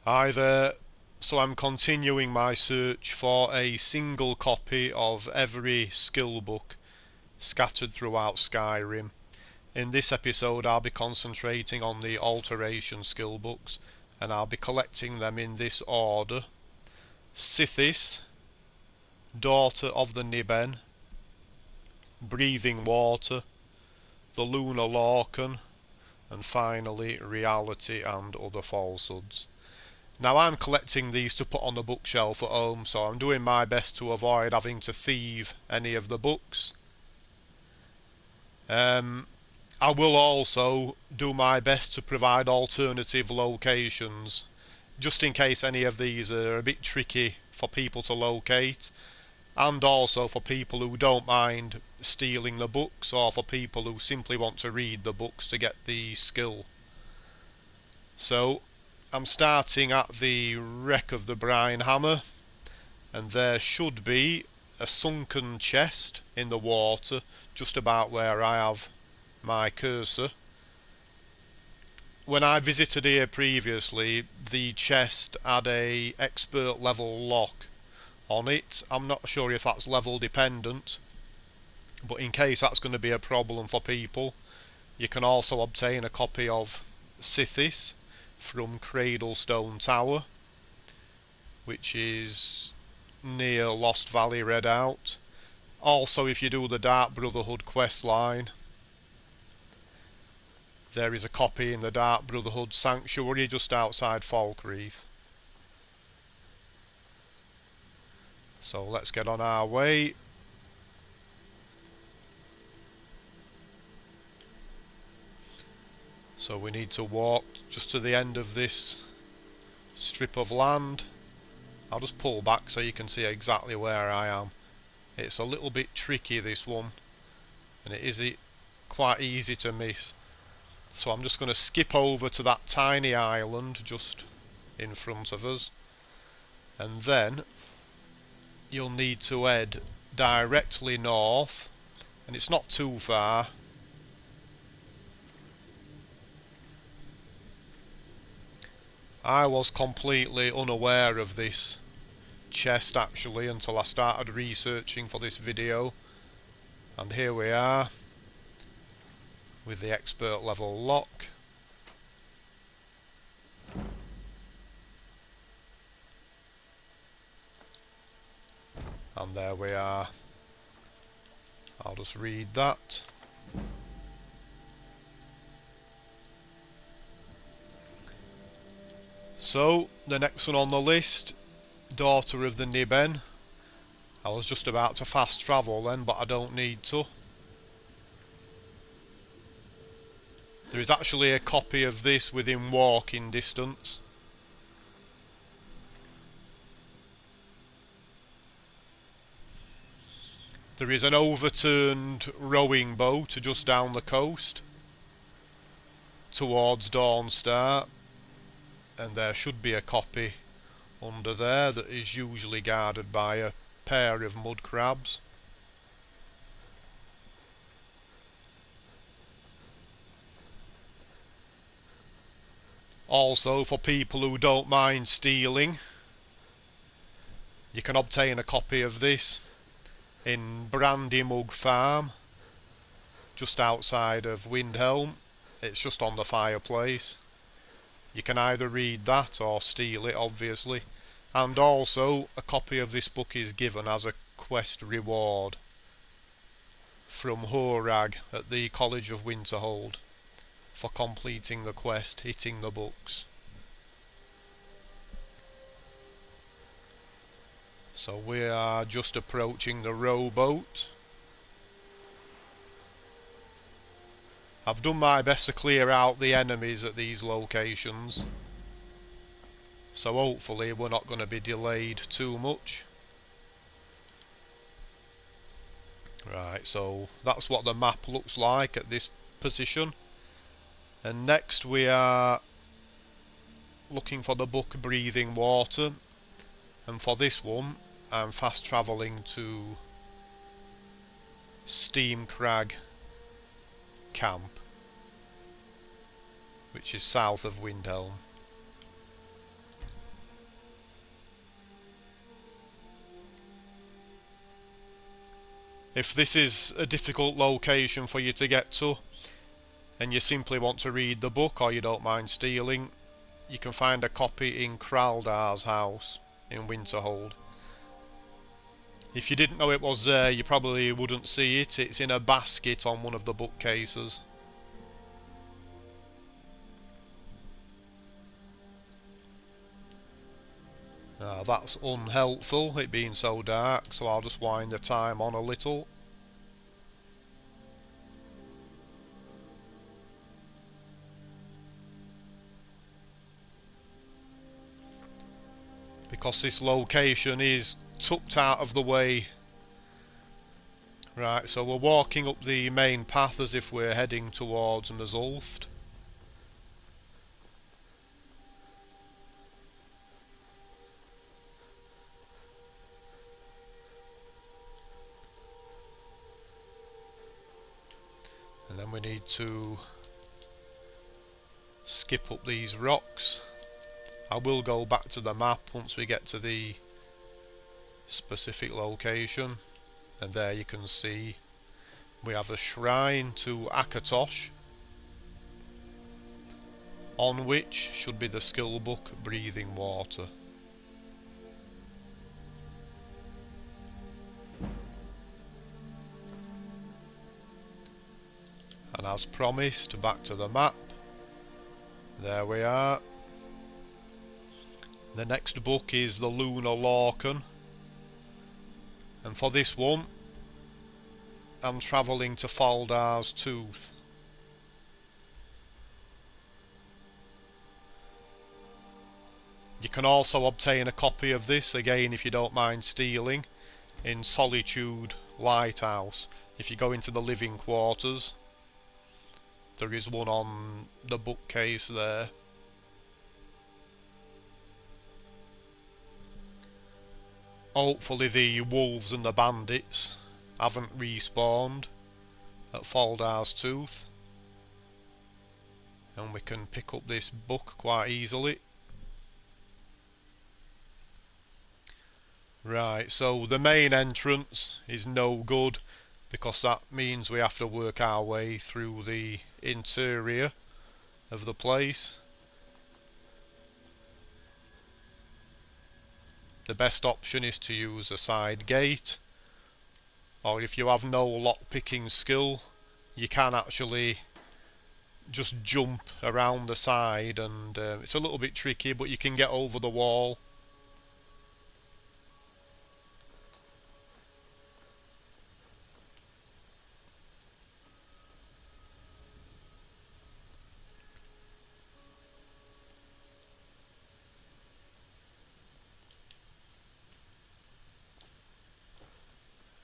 Hi there. So I'm continuing my search for a single copy of every skill book scattered throughout Skyrim. In this episode I'll be concentrating on the Alteration skill books, and I'll be collecting them in this order: Sithis, Daughter of the Niben, Breathing Water, the Lunar Lorkhan, and finally Reality and Other Falsehoods. Now I'm collecting these to put on the bookshelf at home, so I'm doing my best to avoid having to thieve any of the books. I will also do my best to provide alternative locations, just in case any of these are a bit tricky for people to locate, and also for people who don't mind stealing the books, or for people who simply want to read the books to get the skill. So I'm starting at the wreck of the Brine Hammer, and there should be a sunken chest in the water just about where I have my cursor. When I visited here previously, the chest had a expert level lock on it. I'm not sure if that's level dependent, but in case that's going to be a problem for people, you can also obtain a copy of Sithis from Cradlestone Tower, which is near Lost Valley Redout. Also, if you do the Dark Brotherhood quest line, there is a copy in the Dark Brotherhood Sanctuary just outside Falkreath. So let's get on our way. So we need to walk just to the end of this strip of land. I'll just pull back so you can see exactly where I am. It's a little bit tricky, this one, and it is quite easy to miss. So I'm just going to skip over to that tiny island just in front of us, and then you'll need to head directly north, and it's not too far. I was completely unaware of this chest actually until I started researching for this video, and here we are with the expert level lock. And there we are. I'll just read that. So, the next one on the list, Daughter of the Niben. I was just about to fast travel then, but I don't need to. There is actually a copy of this within walking distance. There is an overturned rowing boat just down the coast towards Dawnstar, and there should be a copy under there that is usually guarded by a pair of mud crabs. Also, for people who don't mind stealing, you can obtain a copy of this in Brandymug Farm, just outside of Windhelm. It's just on the fireplace. You can either read that or steal it, obviously. And also, a copy of this book is given as a quest reward from Horag at the College of Winterhold for completing the quest, hitting the books. So we are just approaching the rowboat. I've done my best to clear out the enemies at these locations, so hopefully we're not going to be delayed too much. Right, so that's what the map looks like at this position. And next we are looking for the book Breathing Water, and for this one I'm fast travelling to Steam Crag Camp, which is south of Windhelm. If this is a difficult location for you to get to, and you simply want to read the book or you don't mind stealing, you can find a copy in Kraldar's house in Winterhold. If you didn't know it was there, you probably wouldn't see it. It's in a basket on one of the bookcases. That's unhelpful, it being so dark, so I'll just wind the time on a little. Because this location is tucked out of the way. Right, so we're walking up the main path as if we're heading towards Mazulft. And then we need to skip up these rocks. I will go back to the map once we get to the specific location. And there you can see we have a shrine to Akatosh, on which should be the skill book Breathing Water. And as promised, back to the map. There we are. The next book is the Lunar Lorkhan. And for this one, I'm travelling to Faldar's Tooth. You can also obtain a copy of this, again if you don't mind stealing, in Solitude Lighthouse. If you go into the living quarters, there is one on the bookcase there. Hopefully the wolves and the bandits haven't respawned at Faldar's Tooth, and we can pick up this book quite easily. Right, so the main entrance is no good, because that means we have to work our way through the interior of the place. The best option is to use a side gate, or if you have no lock-picking skill, you can actually just jump around the side, and it's a little bit tricky, but you can get over the wall.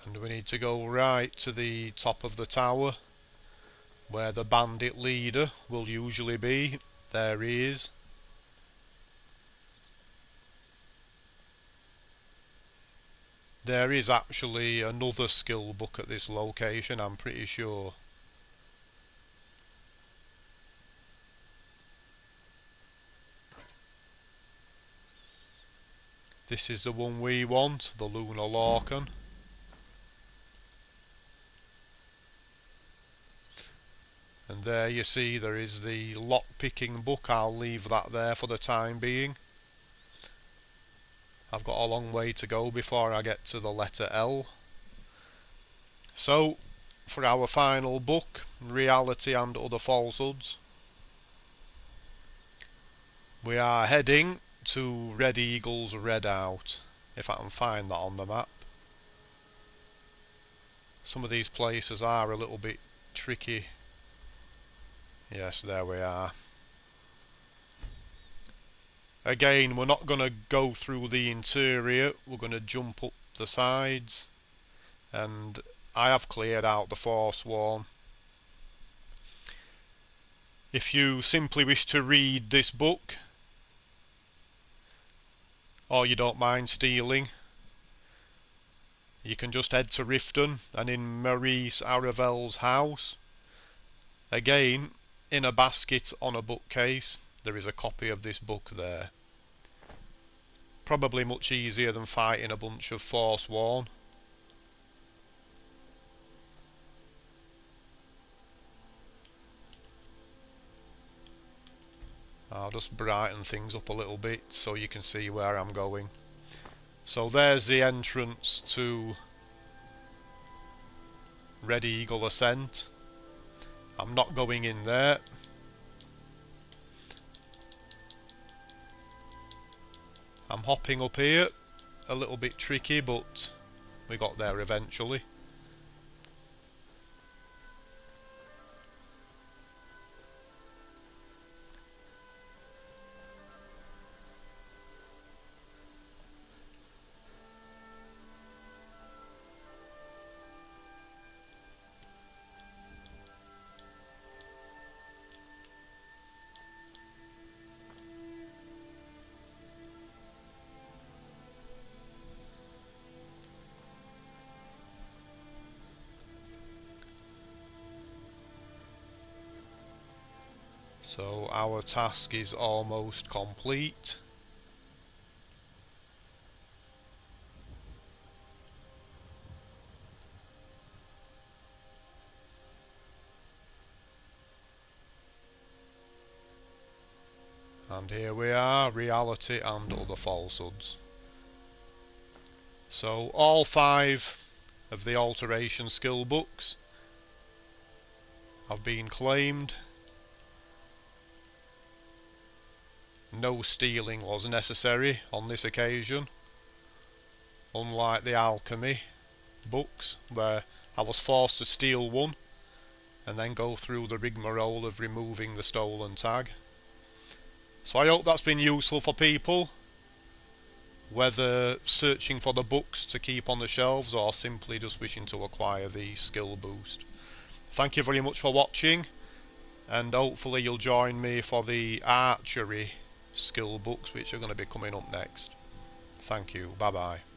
And we need to go right to the top of the tower, where the bandit leader will usually be. There he is. There is actually another skill book at this location, I'm pretty sure. This is the one we want, the Lunar Lorkhan. And there you see there is the lock-picking book. I'll leave that there for the time being. I've got a long way to go before I get to the letter L. So, for our final book, Reality and Other Falsehoods, we are heading to Red Eagle's Redout, if I can find that on the map. Some of these places are a little bit tricky. Yes, there we are. Again, we're not going to go through the interior, we're going to jump up the sides, and I have cleared out the Forsworn. If you simply wish to read this book, or you don't mind stealing, you can just head to Riften, and in Maurice Aravel's house, again, in a basket on a bookcase, there is a copy of this book there. Probably much easier than fighting a bunch of Forsworn. I'll just brighten things up a little bit so you can see where I'm going. So there's the entrance to Red Eagle Ascent. I'm not going in there. I'm hopping up here, a little bit tricky, but we got there eventually. So our task is almost complete. And here we are, reality and other falsehoods. So all 5 of the alteration skill books have been claimed. No stealing was necessary on this occasion, unlike the alchemy books where I was forced to steal one and then go through the rigmarole of removing the stolen tag. So I hope that's been useful for people, whether searching for the books to keep on the shelves or simply just wishing to acquire the skill boost. Thank you very much for watching, and hopefully you'll join me for the archery skill books which are going to be coming up next. Thank you, bye bye.